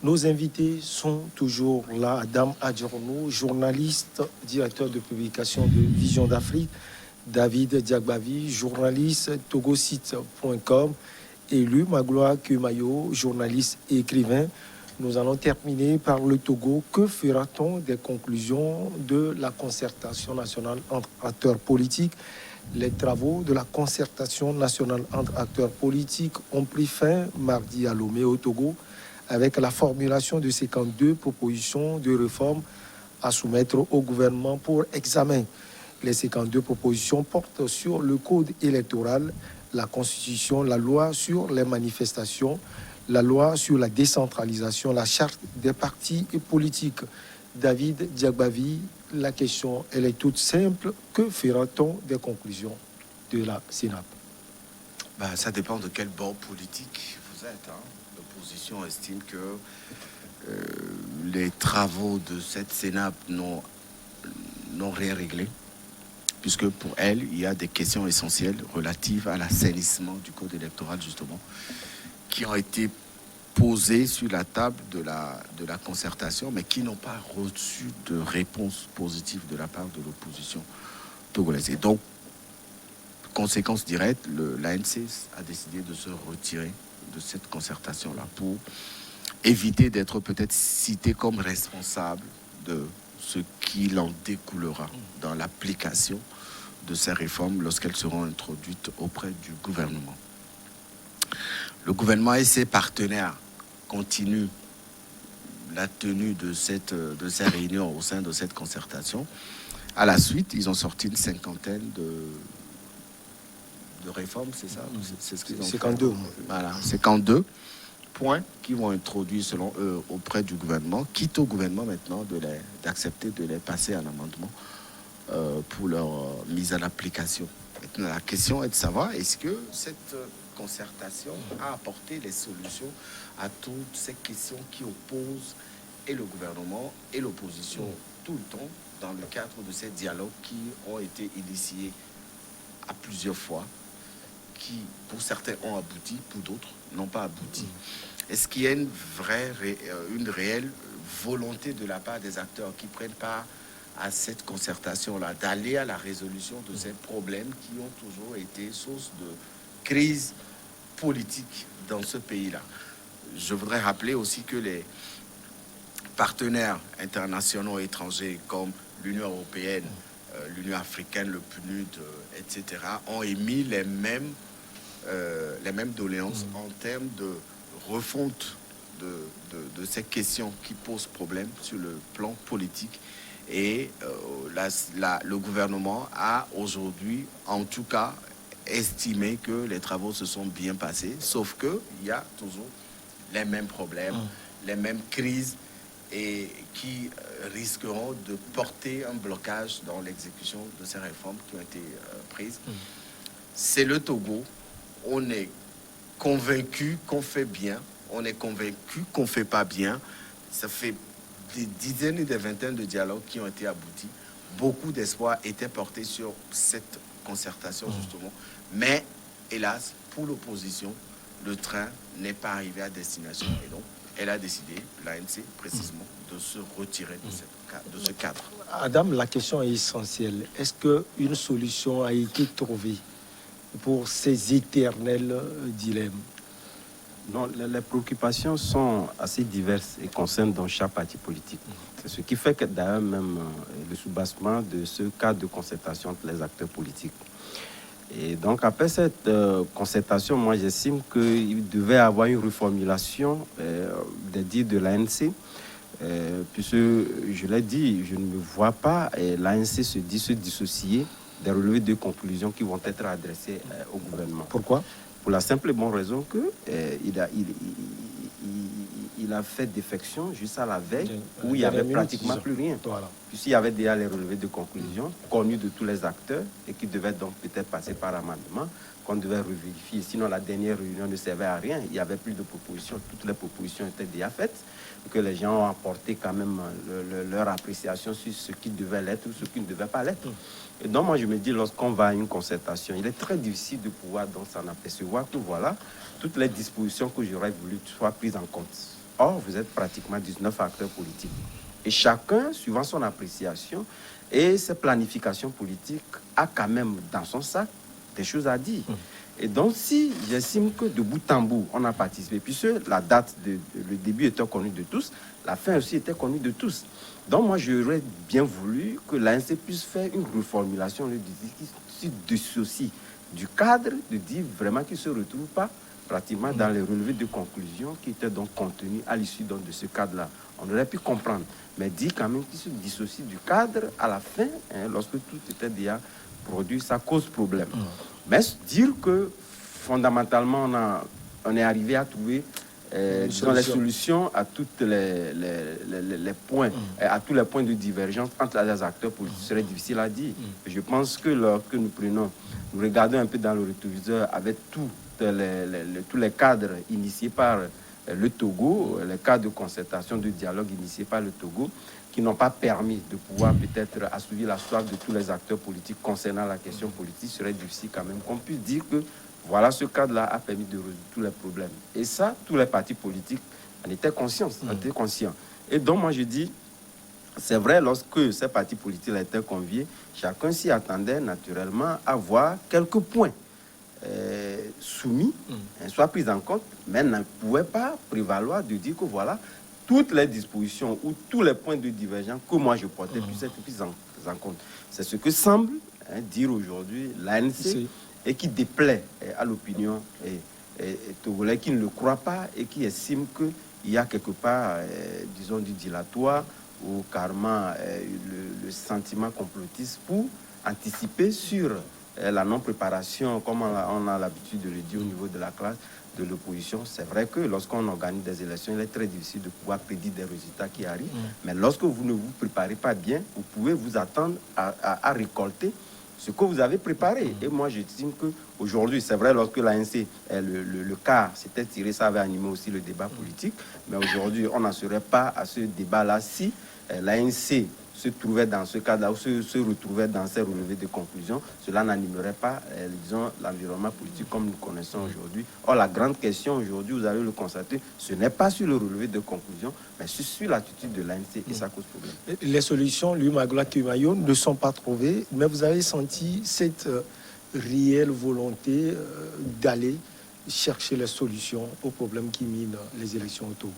Nos invités sont toujours là. Adam Adjorno, journaliste, directeur de publication de Vision d'Afrique. David Diagbavi, journaliste, togosite.com. Élu Magloire Kemayo, journaliste et écrivain. Nous allons terminer par le Togo. Que fera-t-on des conclusions de la concertation nationale entre acteurs politiques? Les travaux de la concertation nationale entre acteurs politiques ont pris fin mardi à Lomé au Togo avec la formulation de 52 propositions de réforme à soumettre au gouvernement pour examen. Les 52 propositions portent sur le code électoral, la constitution, la loi sur les manifestations, la loi sur la décentralisation, la charte des partis politiques. David Diagbavi, la question, elle est toute simple. Que fera-t-on des conclusions de la CNAP? Ça dépend de quel bord politique vous êtes. L'opposition estime que les travaux de cette CNAP n'ont rien réglé, puisque pour elle, il y a des questions essentielles relatives à l'assainissement du code électoral, justement, qui ont été posées sur la table de la concertation, mais qui n'ont pas reçu de réponse positive de la part de l'opposition togolaise. Et donc, conséquence directe, l'ANC a décidé de se retirer de cette concertation-là pour éviter d'être peut-être cité comme responsable de ce qu'il en découlera dans l'application de ces réformes lorsqu'elles seront introduites auprès du gouvernement. Le gouvernement et ses partenaires continuent la tenue de ces réunions au sein de cette concertation. À la suite, ils ont sorti une cinquantaine de réformes, c'est ça? C'est ce qu'ils ont fait. 52. Voilà, 52 points qui vont introduire, selon eux, auprès du gouvernement, quitte au gouvernement maintenant d'accepter de les passer en amendement pour leur mise à l'application. Maintenant, la question est de savoir, est-ce que cette concertation a apporté les solutions à toutes ces questions qui opposent et le gouvernement et l'opposition tout le temps dans le cadre de ces dialogues qui ont été initiés à plusieurs fois, qui pour certains ont abouti, pour d'autres n'ont pas abouti. Est-ce qu'il y a une réelle volonté de la part des acteurs qui prennent part à cette concertation-là, d'aller à la résolution de ces problèmes qui ont toujours été source de crise politique dans ce pays-là? Je voudrais rappeler aussi que les partenaires internationaux et étrangers comme l'Union européenne, l'Union africaine, le PNUD, etc., ont émis les mêmes doléances en termes de refonte de ces questions qui posent problème sur le plan politique. Et le gouvernement a aujourd'hui, en tout cas, estimé que les travaux se sont bien passés, sauf qu'il y a toujours les mêmes problèmes, les mêmes crises, et qui risqueront de porter un blocage dans l'exécution de ces réformes qui ont été prises. C'est le Togo. On est convaincu qu'on fait bien, on est convaincu qu'on ne fait pas bien. Ça fait des dizaines et des vingtaines de dialogues qui ont été aboutis. Beaucoup d'espoir était porté sur cette concertation, justement. Mais, hélas, pour l'opposition, le train n'est pas arrivé à destination. Et donc, elle a décidé, l'ANC précisément, de se retirer de ce cadre. Adam, la question est essentielle. Est-ce qu'une solution a été trouvée pour ces éternels dilemmes? Non, les préoccupations sont assez diverses et concernent dans chaque parti politique. C'est ce qui fait que d'ailleurs même le soubassement de ce cadre de concertation entre les acteurs politiques. Et donc après cette concertation, moi j'estime qu'il devait y avoir une reformulation des dires de l'ANC, puisque je l'ai dit, je ne me vois pas l'ANC se dissocier des relevés de conclusions qui vont être adressées au gouvernement. Pourquoi? Pour la simple et bonne raison que il a fait défection juste à la veille où il n'y avait pratiquement plus rien. Voilà. Puisqu'il y avait déjà les relevés de conclusion connus de tous les acteurs et qui devaient donc peut-être passer par amendement, qu'on devait revérifier. Sinon, la dernière réunion ne servait à rien. Il n'y avait plus de propositions. Toutes les propositions étaient déjà faites. Et que les gens ont apporté quand même leur appréciation sur ce qui devait l'être ou ce qui ne devait pas l'être. Et donc, moi, je me dis, lorsqu'on va à une concertation, il est très difficile de pouvoir donc s'en apercevoir que voilà, toutes les dispositions que j'aurais voulu soient prises en compte. Or, vous êtes pratiquement 19 acteurs politiques. Et chacun, suivant son appréciation et ses planifications politiques, a quand même dans son sac des choses à dire. Et donc, si j'estime que de bout en bout, on a participé, puisque la date, le début était connu de tous, la fin aussi était connue de tous. Donc, moi, j'aurais bien voulu que l'ANC puisse faire une reformulation qui se dissocie du cadre, de dire vraiment qu'il ne se retrouve pas pratiquement dans les relevés de conclusion qui étaient donc contenus à l'issue de ce cadre-là. On aurait pu comprendre, mais dire quand même qu'il se dissocie du cadre à la fin, hein, lorsque tout était déjà produit, ça cause problème. Mais dire que fondamentalement on est arrivé à trouver les solutions à toutes les points, à tous les points de divergence entre les acteurs politiques, ce serait difficile à dire. Je pense que lorsque nous regardons un peu dans le rétroviseur avec tous les cadres initiés par le Togo, les cadres de concertation, de dialogue initiés par le Togo, qui n'ont pas permis de pouvoir peut-être assouvir la soif de tous les acteurs politiques concernant la question politique, serait difficile quand même qu'on puisse dire que voilà, ce cadre-là a permis de résoudre tous les problèmes. Et ça, tous les partis politiques en étaient conscients. Et donc, moi, je dis, c'est vrai, lorsque ces partis politiques étaient conviés, chacun s'y attendait naturellement à voir quelques points soumis, soit pris en compte, mais ne pouvait pas prévaloir de dire que voilà, toutes les dispositions ou tous les points de divergence que moi je portais puissent être pris en compte. C'est ce que semble dire aujourd'hui l'ANC et qui déplaît à l'opinion togolais qui ne le croit pas et qui estime qu'il y a quelque part, disons, du dilatoire ou carrément le sentiment complotiste pour anticiper sur la non-préparation, comme on a l'habitude de le dire au niveau de la classe de l'opposition. C'est vrai que lorsqu'on organise des élections, il est très difficile de pouvoir prédire des résultats qui arrivent. Mais lorsque vous ne vous préparez pas bien, vous pouvez vous attendre à récolter ce que vous avez préparé. Et moi, j'estime qu'aujourd'hui, c'est vrai, lorsque l'ANC, le cas s'était tiré, ça avait animé aussi le débat politique. Mais aujourd'hui, on n'en serait pas à ce débat-là si l'ANC se trouvait dans ce cadre-là ou se retrouvait dans ces relevés de conclusion, cela n'animerait pas, disons, l'environnement politique comme nous connaissons aujourd'hui. Or, la grande question aujourd'hui, vous allez le constater, ce n'est pas sur le relevé de conclusion, mais sur l'attitude de l'ANC et ça cause problème. Les solutions, Magla Kimayo, ne sont pas trouvées, mais vous avez senti cette réelle volonté d'aller chercher les solutions aux problèmes qui minent les élections au Togo.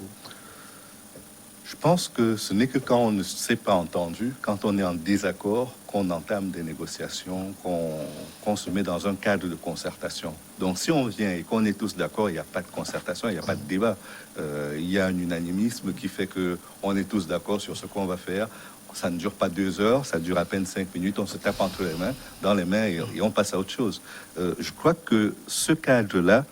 Je pense que ce n'est que quand on ne s'est pas entendu, quand on est en désaccord, qu'on entame des négociations, qu'on se met dans un cadre de concertation. Donc si on vient et qu'on est tous d'accord, il n'y a pas de concertation, il n'y a pas de débat. Il y a un unanimisme qui fait qu'on est tous d'accord sur ce qu'on va faire. Ça ne dure pas 2 heures, ça dure à peine 5 minutes, on se tape entre les mains, dans les mains et on passe à autre chose. Je crois que ce cadre-là,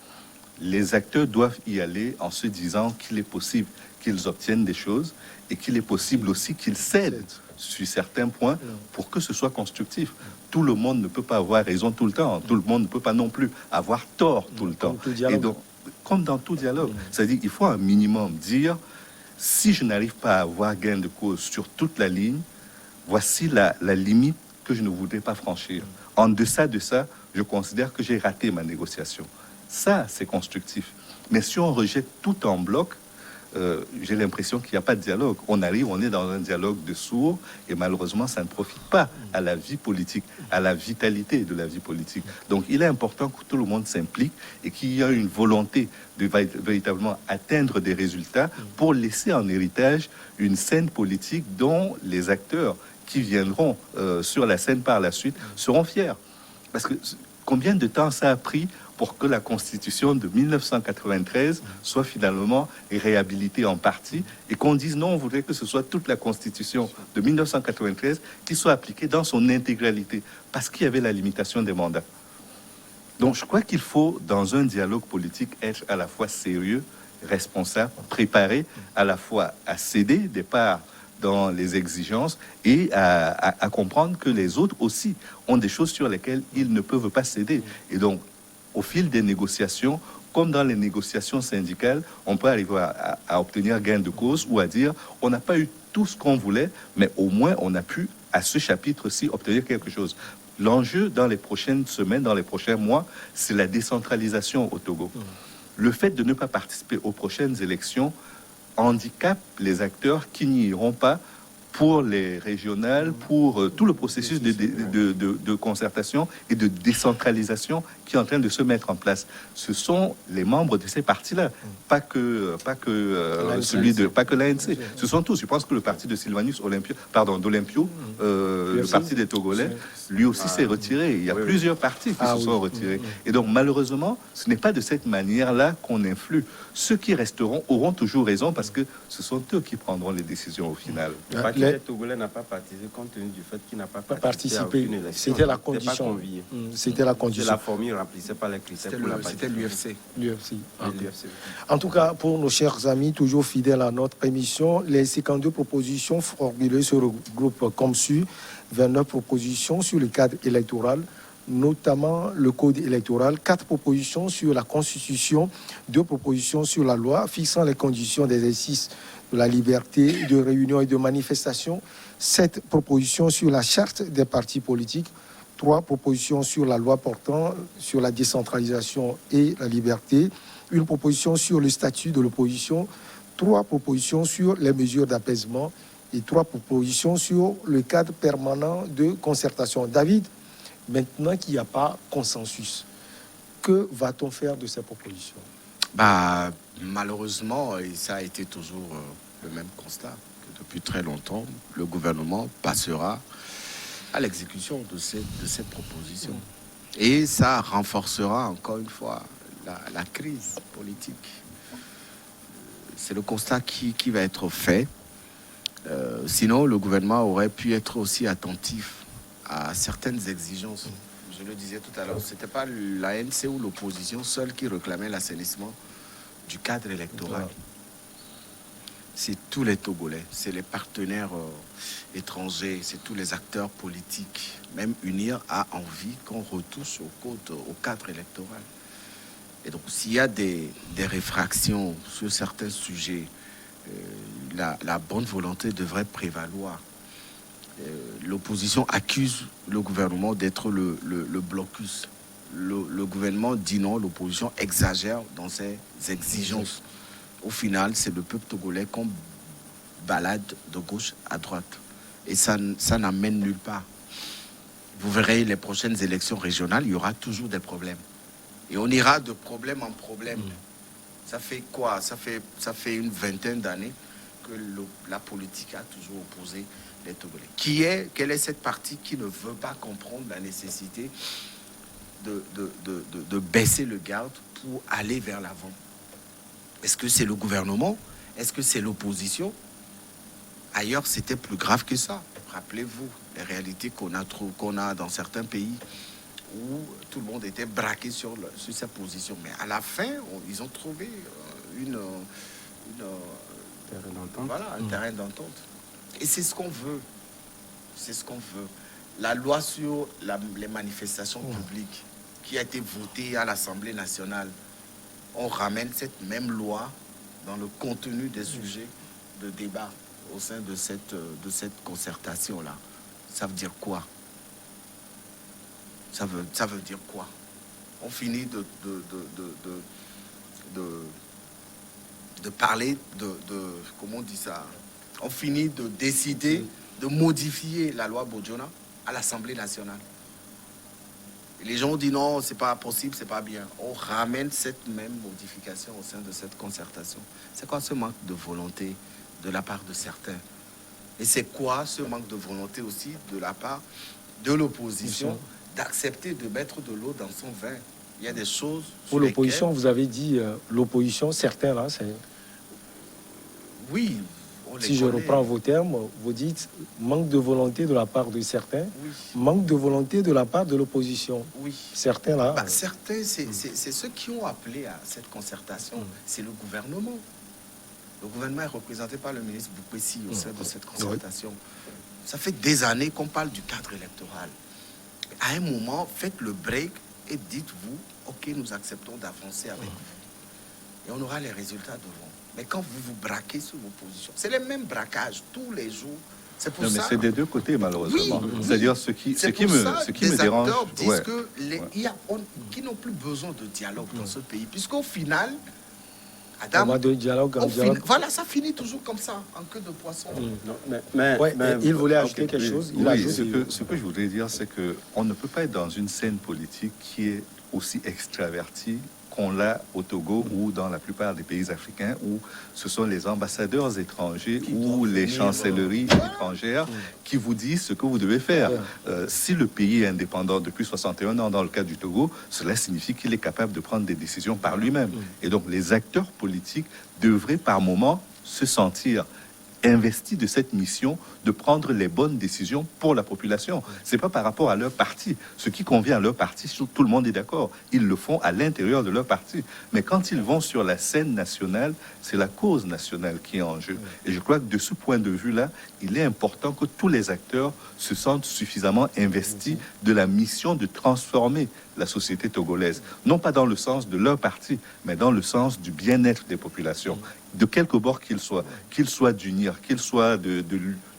les acteurs doivent y aller en se disant qu'il est possible qu'ils obtiennent des choses et qu'il est possible aussi qu'ils cèdent sur certains points pour que ce soit constructif. Tout le monde ne peut pas avoir raison tout le temps. Tout le monde ne peut pas non plus avoir tort tout le temps. Et donc, comme dans tout dialogue, c'est-à-dire qu'il faut un minimum dire, si je n'arrive pas à avoir gain de cause sur toute la ligne, voici la limite que je ne voudrais pas franchir. En deçà de ça, je considère que j'ai raté ma négociation. Ça, c'est constructif. Mais si on rejette tout en bloc, j'ai l'impression qu'il n'y a pas de dialogue. On arrive, on est dans un dialogue de sourds et malheureusement, ça ne profite pas à la vie politique, à la vitalité de la vie politique. Donc, il est important que tout le monde s'implique et qu'il y ait une volonté de véritablement atteindre des résultats pour laisser en héritage une scène politique dont les acteurs qui viendront sur la scène par la suite seront fiers. Parce que combien de temps ça a pris pour que la Constitution de 1993 soit finalement réhabilitée en partie et qu'on dise non, on voudrait que ce soit toute la Constitution de 1993 qui soit appliquée dans son intégralité, parce qu'il y avait la limitation des mandats. Donc je crois qu'il faut, dans un dialogue politique, être à la fois sérieux, responsable, préparé à la fois à céder des parts dans les exigences et à comprendre que les autres aussi ont des choses sur lesquelles ils ne peuvent pas céder. Et donc, au fil des négociations, comme dans les négociations syndicales, on peut arriver à obtenir gain de cause ou à dire on n'a pas eu tout ce qu'on voulait, mais au moins on a pu, à ce chapitre-ci, obtenir quelque chose. L'enjeu dans les prochaines semaines, dans les prochains mois, c'est la décentralisation au Togo. Le fait de ne pas participer aux prochaines élections handicape les acteurs qui n'y iront pas pour les régionales, pour tout le processus de concertation et de décentralisation qui est en train de se mettre en place. Ce sont les membres de ces partis-là, pas que l'ANC. Ce sont tous. Je pense que le parti de Sylvanus d'Olympio, le parti des Togolais, lui aussi s'est retiré. Il y a plusieurs partis qui se sont retirés. Et donc, malheureusement, ce n'est pas de cette manière-là qu'on influe. Ceux qui resteront auront toujours raison parce que ce sont eux qui prendront les décisions au final. Le parti des Togolais n'a pas participé compte tenu du fait qu'il n'a pas participé à aucune élection. C'était la condition. C'était la condition. La formule ne remplissait pas les critères pour la participation. C'était l'UFC. l'UFC. En tout cas, pour nos chers amis, toujours fidèles à notre émission, les 52 propositions formulées se regroupent comme suit. 29 propositions sur le cadre électoral, notamment le code électoral, 4 propositions sur la Constitution, 2 propositions sur la loi fixant les conditions d'exercice de la liberté de réunion et de manifestation, 7 propositions sur la charte des partis politiques, 3 propositions sur la loi portant sur la décentralisation et la liberté, 1 proposition sur le statut de l'opposition, 3 propositions sur les mesures d'apaisement et 3 propositions sur le cadre permanent de concertation. David, maintenant qu'il n'y a pas consensus, que va-t-on faire de ces propositions? Malheureusement, et ça a été toujours le même constat, que depuis très longtemps, le gouvernement passera à l'exécution de cette proposition. Et ça renforcera encore une fois la crise politique. C'est le constat qui va être fait. Sinon, le gouvernement aurait pu être aussi attentif à certaines exigences. Je le disais tout à l'heure, ce n'était pas l'ANC ou l'opposition seule qui réclamait l'assainissement du cadre électoral. C'est tous les Togolais, c'est les partenaires étrangers, c'est tous les acteurs politiques. Même UNIR a envie qu'on retouche au cadre électoral. Et donc, s'il y a des réfractions sur certains sujets, la bonne volonté devrait prévaloir. L'opposition accuse le gouvernement d'être le blocus. Le gouvernement dit non, l'opposition exagère dans ses exigences. Au final, c'est le peuple togolais qu'on balade de gauche à droite. Et ça n'amène nulle part. Vous verrez, les prochaines élections régionales, il y aura toujours des problèmes. Et on ira de problème en problème. Ça fait quoi? Ça fait une vingtaine d'années que la politique a toujours opposé les Togolais. Quelle est cette partie qui ne veut pas comprendre la nécessité de baisser le garde pour aller vers l'avant? Est-ce que c'est le gouvernement? Est-ce que c'est l'opposition? Ailleurs, c'était plus grave que ça. Rappelez-vous les réalités qu'on a dans certains pays où tout le monde était braqué sur sa position. Mais à la fin, ils ont trouvé un terrain d'entente. Et c'est ce qu'on veut. C'est ce qu'on veut. La loi sur les manifestations publiques qui a été votée à l'Assemblée nationale, on ramène cette même loi dans le contenu des sujets de débat au sein de cette concertation-là. Ça veut dire quoi? Ça veut dire quoi? On finit de parler comment on dit ça? On finit de décider de modifier la loi Bojona à l'Assemblée nationale. Et les gens ont dit non, c'est pas possible, c'est pas bien. On ramène cette même modification au sein de cette concertation. C'est quoi ce manque de volonté de la part de certains? Et c'est quoi ce manque de volonté aussi de la part de l'opposition d'accepter de mettre de l'eau dans son vin? Il y a des choses... Pour l'opposition, vous avez dit l'opposition, certains là, c'est... Oui. Si je reprends vos termes, vous dites manque de volonté de la part de certains, manque de volonté de la part de l'opposition. Oui. Certains là. Certains, c'est ceux qui ont appelé à cette concertation. C'est le gouvernement. Le gouvernement est représenté par le ministre Boupessi au sein de cette concertation. Ça fait des années qu'on parle du cadre électoral. À un moment, faites le break et dites-vous, ok, nous acceptons d'avancer avec vous. Et on aura les résultats devant. Mais quand vous vous braquez sur vos positions, c'est les mêmes braquages tous les jours. C'est pour ça. Mais c'est des deux côtés, malheureusement. Oui, c'est-à-dire ce qui me dérange. Les acteurs disent qu'ils n'ont plus besoin de dialogue dans ce pays, puisqu'au final, Adam, Format de dialogue en on dialogue. finit- voilà, ça finit toujours comme ça, en queue de poisson. Non, Ouais, et il voulait ajouter ok, quelque oui. chose. Il Oui, ajoute. ce que je voudrais dire, c'est qu'on ne peut pas être dans une scène politique qui est aussi extravertie qu'on l'a au Togo ou dans la plupart des pays africains où ce sont les ambassadeurs étrangers Qui ou doivent les venir, chancelleries étrangères qui vous disent ce que vous devez faire. Si le pays est indépendant depuis 61 ans, dans le cas du Togo, cela signifie qu'il est capable de prendre des décisions par lui-même. Et donc les acteurs politiques devraient par moment se sentir investis de cette mission de prendre les bonnes décisions pour la population. C'est pas par rapport à leur parti. Ce qui convient à leur parti, tout le monde est d'accord. Ils le font à l'intérieur de leur parti. Mais quand ils vont sur la scène nationale, c'est la cause nationale qui est en jeu. Et je crois que de ce point de vue-là, il est important que tous les acteurs se sentent suffisamment investis de la mission de transformer la société togolaise. Non pas dans le sens de leur parti, mais dans le sens du bien-être des populations. De quelque bord qu'ils soient d'UNIR, qu'ils soient de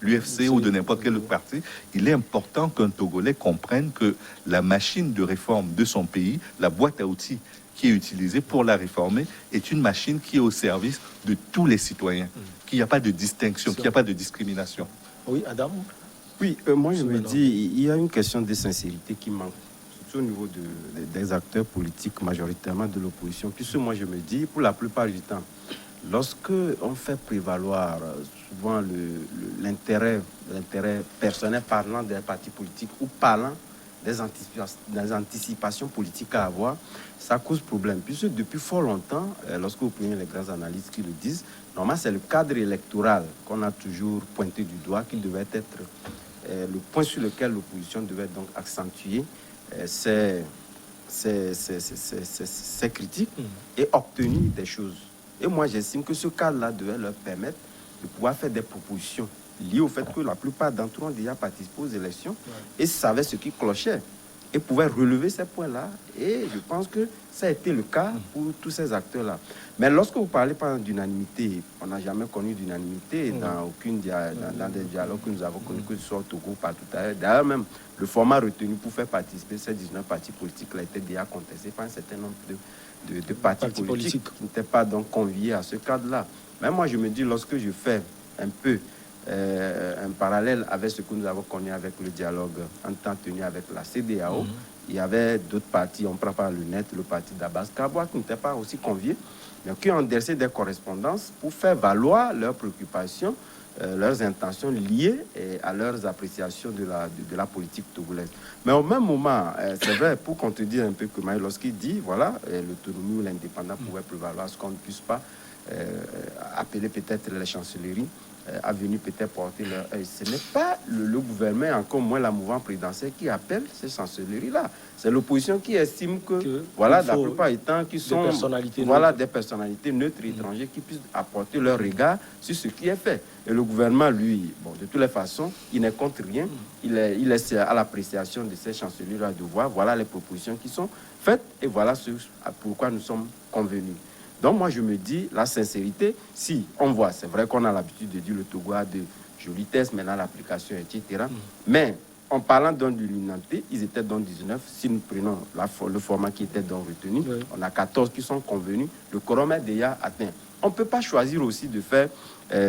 l'UFC ou de n'importe quel autre parti, il est important qu'un Togolais comprenne que la machine de réforme de son pays, la boîte à outils qui est utilisée pour la réformer, est une machine qui est au service de tous les citoyens, qu'il n'y a pas de distinction, qu'il n'y a pas de discrimination. Oui, Adam. Oui, moi je me Maintenant. dis, il y a une question de sincérité qui manque, surtout au niveau des acteurs politiques, majoritairement de l'opposition. Puisque moi je me dis, pour la plupart du temps, lorsque on fait prévaloir souvent l'intérêt personnel parlant des partis politiques ou parlant des anticipations politiques à avoir, ça cause problème. Puisque depuis fort longtemps, lorsque vous prenez les grands analystes qui le disent, normalement c'est le cadre électoral qu'on a toujours pointé du doigt, qui devait être le point sur lequel l'opposition devait donc accentuer ses critiques et obtenir des choses. Et moi, j'estime que ce cadre-là devait leur permettre de pouvoir faire des propositions liées au fait que la plupart d'entre eux ont déjà participé aux élections et savaient ce qui clochait et pouvaient relever ces points-là. Et je pense que ça a été le cas pour tous ces acteurs-là. Mais lorsque vous parlez par exemple d'unanimité, on n'a jamais connu d'unanimité dans dans des dialogues que nous avons connus, que ce soit au Togo, partout ailleurs. D'ailleurs, même le format retenu pour faire participer ces 19 partis politiques-là était déjà contesté par un certain nombre de partis politiques qui n'étaient pas donc conviés à ce cadre-là. Mais moi, je me dis, lorsque je fais un peu un parallèle avec ce que nous avons connu avec le dialogue en temps tenu avec la CEDEAO, il y avait d'autres partis, on prend par le net, le parti d'Abbas Kaboua, qui n'était pas aussi conviés, mais qui ont adressé des correspondances pour faire valoir leurs préoccupations, leurs intentions liées à leurs appréciations de la politique togolaise. Mais au même moment, c'est vrai, pour contredire un peu que Maï, lorsqu'il dit, voilà, l'autonomie ou l'indépendance pouvait prévaloir, ce qu'on ne puisse pas appeler peut-être les chancelleries à venir peut-être porter leur œil. Ce n'est pas le gouvernement, encore moins la mouvance présidentielle, qui appelle ces chancelleries-là. C'est l'opposition qui estime que voilà, la plupart du temps, qui sont des personnalités neutres étrangères qui puissent apporter leur regard sur ce qui est fait. Et le gouvernement, lui, bon, de toutes les façons, il n'est contre rien. Il laisse à l'appréciation de ces chancelleries-là de voir, voilà les propositions qui sont faites et voilà ce pourquoi nous sommes convenus. Donc moi je me dis, la sincérité, si on voit, c'est vrai qu'on a l'habitude de dire le Togo a de jolis tests, maintenant l'application, etc. Mais en parlant donc de l'unanimité, ils étaient dans 19. Si nous prenons le format qui était donc retenu, on a 14 qui sont convenus. Le quorum est déjà atteint. On ne peut pas choisir aussi de faire,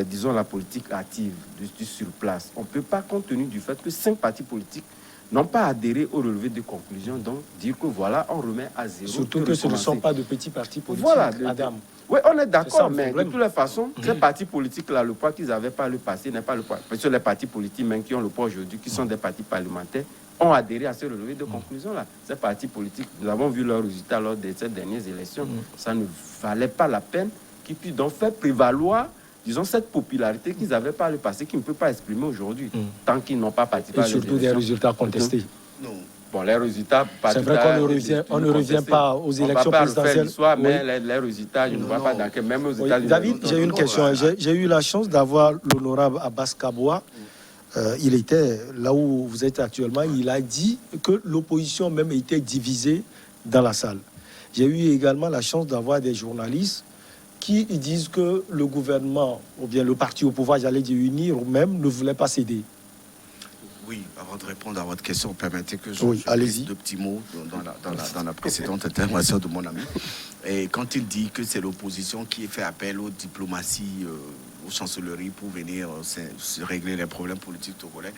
disons, la politique active du sur place. On ne peut pas, compte tenu du fait que 5 partis politiques n'ont pas adhéré au relevé de conclusions, donc dire que voilà, on remet à zéro. Surtout que ce ne sont pas de petits partis politiques, voilà, Adam. Oui, on est d'accord, mais de toutes les façons, ces partis politiques-là, le poids qu'ils n'avaient pas le passé n'est pas le poids. Parce que les partis politiques, même qui ont le poids aujourd'hui, qui sont des partis parlementaires, ont adhéré à ce relevé de conclusions-là. Ces partis politiques, nous avons vu leurs résultats lors de ces dernières élections. Ça ne valait pas la peine qu'ils puissent donc faire prévaloir, disons, cette popularité qu'ils n'avaient pas le passé, qu'ils ne peuvent pas exprimer aujourd'hui, tant qu'ils n'ont pas participé à l'élection. Et surtout des résultats contestés. Non. Bon, les résultats... C'est vrai qu'on ne revient pas aux élections présidentielles. Mais les résultats, je ne vois pas dans quel... Même aux États-Unis... David, j'ai une question. J'ai eu la chance d'avoir l'honorable Abbas Kaboua. Il était là où vous êtes actuellement. Il a dit que l'opposition même était divisée dans la salle. J'ai eu également la chance d'avoir des journalistes qui disent que le gouvernement, ou bien le parti au pouvoir, j'allais dire UNIR, ou même, ne voulait pas céder. Oui, avant de répondre à votre question, permettez que je allez-y. dise deux petits mots dans la précédente intervention de mon ami. Et quand il dit que c'est l'opposition qui fait appel aux diplomaties, aux chancelleries pour venir régler les problèmes politiques togolais,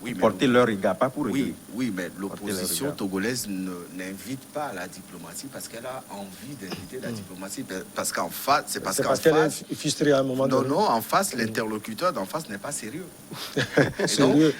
oui, mais porter leur regard, pas pour régler. Oui, mais l'opposition togolaise n'invite pas à la diplomatie parce qu'elle a envie d'inviter la diplomatie. Parce qu'en face, c'est parce qu'elle est frustrée à un moment donné. Non, en face, l'interlocuteur d'en face n'est pas sérieux. Sérieux,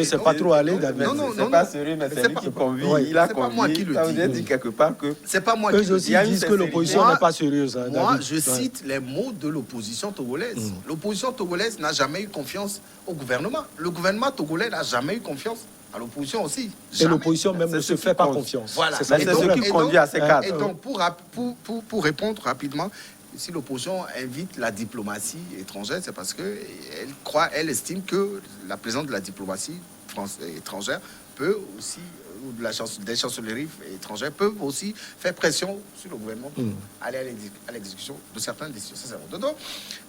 c'est pas trop aller, David. Non, c'est pas sérieux, mais c'est lui qui convie. Il a convié. Moi qui le dis. Ça vous a dit quelque part que... C'est pas moi qui le dis. Eux aussi disent que l'opposition n'est pas sérieuse. Moi, je cite les mots de l'opposition togolaise. L'opposition togolaise n'a jamais eu confiance au gouvernement. Le gouvernement togolais n'a jamais eu confiance à l'opposition aussi. Jamais. Et l'opposition même ne se fait pas confiance. Voilà. C'est ce qui conduit à ces cadres. Et donc, pour répondre rapidement, si l'opposition invite la diplomatie étrangère, c'est parce qu'elle estime que la présence de la diplomatie étrangère peut aussi, ou des chancelleries étrangères peuvent aussi faire pression sur le gouvernement pour aller à l'exécution de certaines décisions. Donc,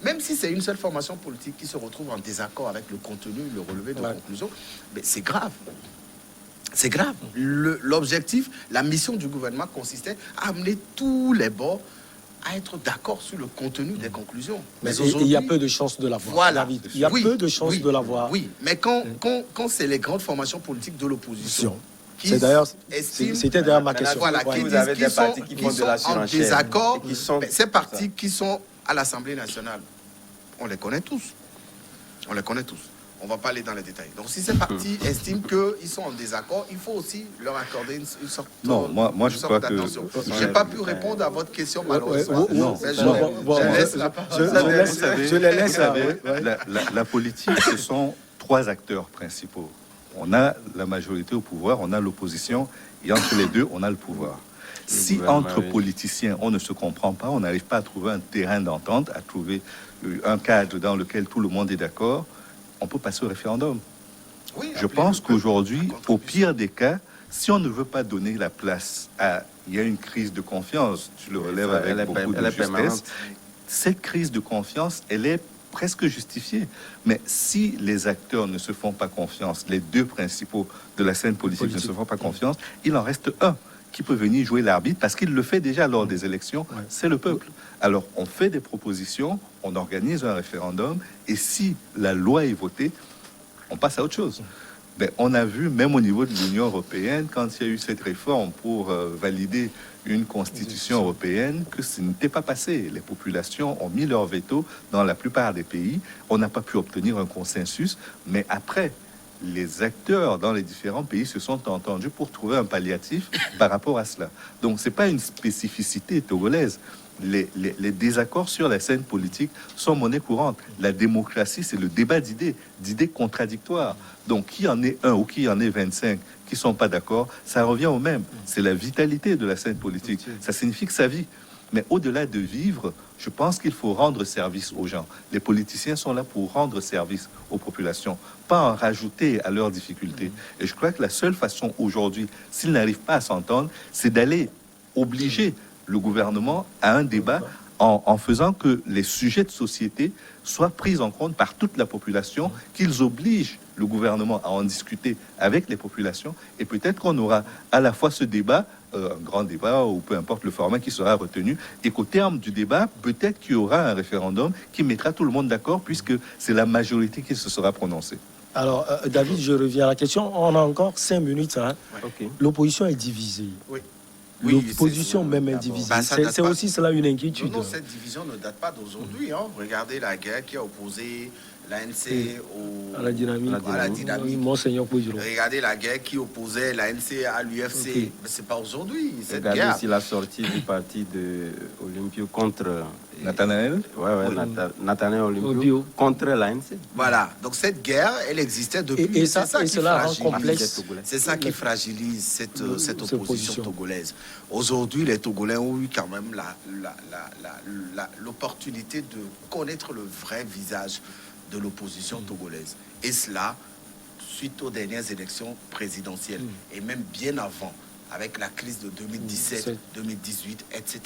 même si c'est une seule formation politique qui se retrouve en désaccord avec le contenu, le relevé de conclusion, mais c'est grave. C'est grave. L'objectif, la mission du gouvernement consistait à amener tous les bords à être d'accord sur le contenu des conclusions. Mais il y a peu de chances de l'avoir. Voilà. Il y a peu de chances de l'avoir. Oui, mais quand c'est les grandes formations politiques de l'opposition... C'était d'ailleurs ma question. Voilà, qui vous avez des partis qui font de la en désaccord, ces partis qui sont à l'Assemblée nationale, on les connaît tous. On les connaît tous. On ne va pas aller dans les détails. Donc, si ces partis estiment qu'ils sont en désaccord, il faut aussi leur accorder une sorte d'attention. Je n'ai pas pu répondre à votre question, malheureusement. Je les laisse. La politique, ce sont trois acteurs principaux. On a la majorité au pouvoir, on a l'opposition, et entre les deux, on a le pouvoir. Si entre politiciens, on ne se comprend pas, on n'arrive pas à trouver un terrain d'entente, à trouver un cadre dans lequel tout le monde est d'accord, on peut passer au référendum. Oui, je pense qu'aujourd'hui, au pire des cas, si on ne veut pas donner la place à... Il y a une crise de confiance, tu le relèves avec beaucoup de justesse. Cette crise de confiance, elle est presque justifiée. Mais si les acteurs ne se font pas confiance, les deux principaux de la scène politique ne se font pas confiance, il en reste un qui peut venir jouer l'arbitre, parce qu'il le fait déjà lors des élections, c'est le peuple. Alors, on fait des propositions, on organise un référendum, et si la loi est votée, on passe à autre chose. Ben, on a vu, même au niveau de l'Union européenne, quand il y a eu cette réforme pour valider une constitution européenne, que ce n'était pas passé. Les populations ont mis leur veto dans la plupart des pays. On n'a pas pu obtenir un consensus, mais après, les acteurs dans les différents pays se sont entendus pour trouver un palliatif par rapport à cela. Donc, c'est pas une spécificité togolaise. Les désaccords sur la scène politique sont monnaie courante. La démocratie, c'est le débat d'idées contradictoires. Donc, qu'il y en ait un ou qu'il y en ait 25 qui ne sont pas d'accord, ça revient au même. C'est la vitalité de la scène politique. Ça signifie que ça vit. Mais au-delà de vivre, je pense qu'il faut rendre service aux gens. Les politiciens sont là pour rendre service aux populations, pas en rajouter à leurs difficultés. Et je crois que la seule façon aujourd'hui, s'ils n'arrivent pas à s'entendre, c'est d'aller obliger le gouvernement à un débat en faisant que les sujets de société soient pris en compte par toute la population, qu'ils obligent le gouvernement à en discuter avec les populations, et peut-être qu'on aura à la fois ce débat, un grand débat, ou peu importe le format qui sera retenu, et qu'au terme du débat, peut-être qu'il y aura un référendum qui mettra tout le monde d'accord, puisque c'est la majorité qui se sera prononcée. Alors, David, je reviens à la question. On a encore 5 minutes. Hein. Okay. L'opposition est divisée. Oui. L'opposition même est divisée. C'est aussi cela une inquiétude. Non, cette division ne date pas d'aujourd'hui. Hein. Regardez la guerre qui a opposé l'ANC à la dynamique. Regardez la guerre qui opposait l'ANC à l'UFC. Okay. Mais c'est pas aujourd'hui. Regardez aussi la sortie du parti de Olympio contre Nathanaël. Nathanaël Olympio contre l'ANC. Voilà. Donc cette guerre, elle existait depuis. Et cela rend complexe. C'est ça qui fragilise cette opposition togolaise. Aujourd'hui, les Togolais ont eu quand même l'opportunité de connaître le vrai visage de l'opposition togolaise. Et cela, suite aux dernières élections présidentielles, et même bien avant, avec la crise de 2017, 2018, etc.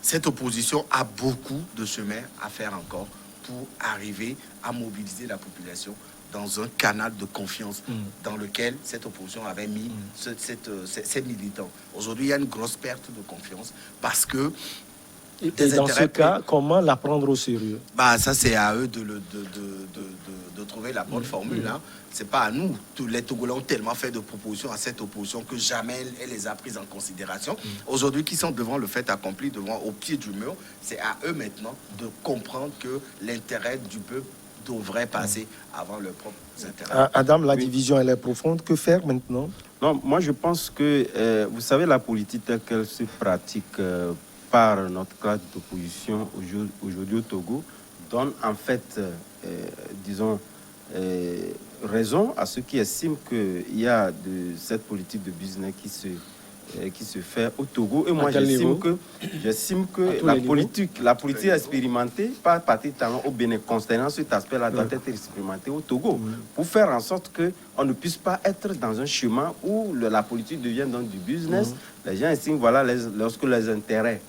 Cette opposition a beaucoup de chemin à faire encore pour arriver à mobiliser la population dans un canal de confiance dans lequel cette opposition avait mis ces militants. Aujourd'hui, il y a une grosse perte de confiance parce que Et dans ce cas, comment la prendre au sérieux? Bah, ça, c'est à eux de trouver la bonne formule. Hein. C'est pas à nous. Tous les Togolais ont tellement fait de propositions à cette opposition que jamais elle les a prises en considération. Aujourd'hui, qui sont devant le fait accompli, au pied du mur, c'est à eux maintenant de comprendre que l'intérêt du peuple devrait passer avant leurs propres intérêts. Adam, la division, elle est profonde. Que faire maintenant? Non, moi je pense que, vous savez, la politique telle qu'elle se pratique par notre classe d'opposition aujourd'hui au Togo donne en fait, disons, raison à ceux qui estiment qu'il y a de cette politique de business qui se fait au Togo. Et moi, j'estime que la politique expérimentée, par partie talent au Bénin, concernant cet aspect-là, doit être expérimentée au Togo, pour faire en sorte qu'on ne puisse pas être dans un chemin où la politique devient donc du business. Les gens estiment, voilà, lorsque les intérêts,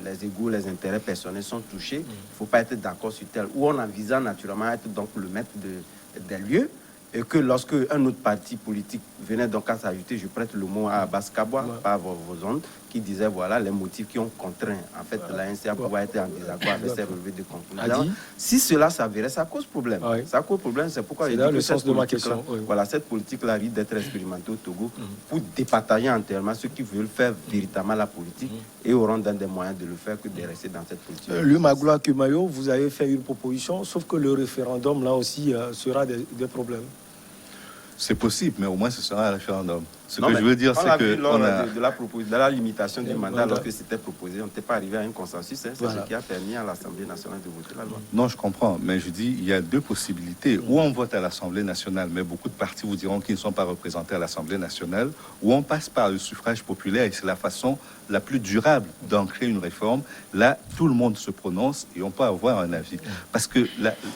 les égos, les intérêts personnels sont touchés, il ne faut pas être d'accord sur tel. Ou on envisage naturellement être donc le maître des lieux. Et que lorsque un autre parti politique venait donc à s'ajouter, je prête le mot à Baskabois, par vos ondes, qui disait voilà les motifs qui ont contraint en fait la NCA à pouvoir être en désaccord avec ces relevés de conclusion. Si cela s'avérait, ça cause problème. Ça cause problème, c'est pourquoi il y a le sens de ma question. Voilà, cette politique-là risque d'être expérimentée au Togo pour départager entièrement ceux qui veulent faire véritablement la politique et auront dans des moyens de le faire que de rester dans cette politique. Le Magloire Kemayo, vous avez fait une proposition, sauf que le référendum là aussi sera des problèmes. C'est possible, mais au moins ce sera un référendum. Ce que je veux dire, c'est que de la limitation du mandat, lorsque c'était proposé, on n'était pas arrivé à un consensus. C'est ce qui a permis à l'Assemblée nationale de voter la loi. Non, je comprends, mais je dis il y a deux possibilités. Ou on vote à l'Assemblée nationale, mais beaucoup de partis vous diront qu'ils ne sont pas représentés à l'Assemblée nationale, ou on passe par le suffrage populaire, et c'est la façon la plus durable d'ancrer une réforme. Là, tout le monde se prononce et on peut avoir un avis. Parce que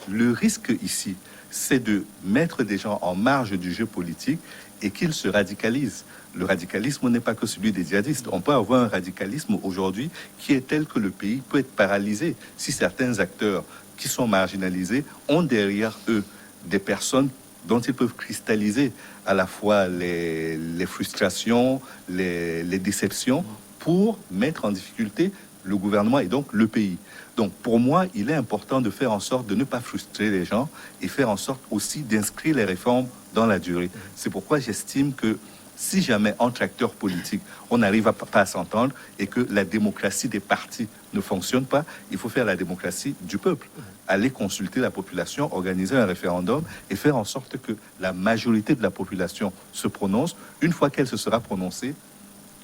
le risque ici, c'est de mettre des gens en marge du jeu politique et qu'ils se radicalisent. Le radicalisme n'est pas que celui des djihadistes. On peut avoir un radicalisme aujourd'hui qui est tel que le pays peut être paralysé si certains acteurs qui sont marginalisés ont derrière eux des personnes dont ils peuvent cristalliser à la fois les frustrations, les déceptions pour mettre en difficulté le gouvernement et donc le pays. Donc pour moi, il est important de faire en sorte de ne pas frustrer les gens et faire en sorte aussi d'inscrire les réformes dans la durée. C'est pourquoi j'estime que si jamais entre acteurs politiques, on n'arrive pas à s'entendre et que la démocratie des partis ne fonctionne pas, il faut faire la démocratie du peuple. Aller consulter la population, organiser un référendum et faire en sorte que la majorité de la population se prononce. Une fois qu'elle se sera prononcée,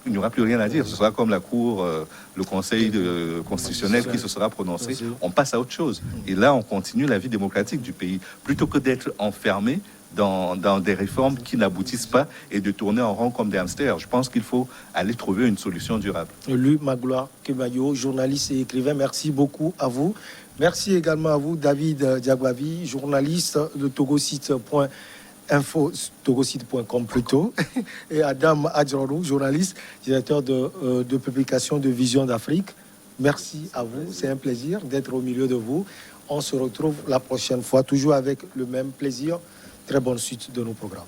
il n'y aura plus rien à dire. Ce sera comme la Cour, le Conseil constitutionnel qui se sera prononcé. On passe à autre chose. Et là, on continue la vie démocratique du pays. Plutôt que d'être enfermé dans des réformes qui n'aboutissent pas et de tourner en rond comme des hamsters. Je pense qu'il faut aller trouver une solution durable. Lui Magloire Kemayo, journaliste et écrivain, merci beaucoup à vous. Merci également à vous, David Diagbavi, journaliste de togosite.info, togosite.com plutôt, et Adam Adjorou, journaliste, directeur de publication de Vision d'Afrique. Merci à vous, c'est un plaisir d'être au milieu de vous. On se retrouve la prochaine fois, toujours avec le même plaisir. Très bonne suite de nos programmes.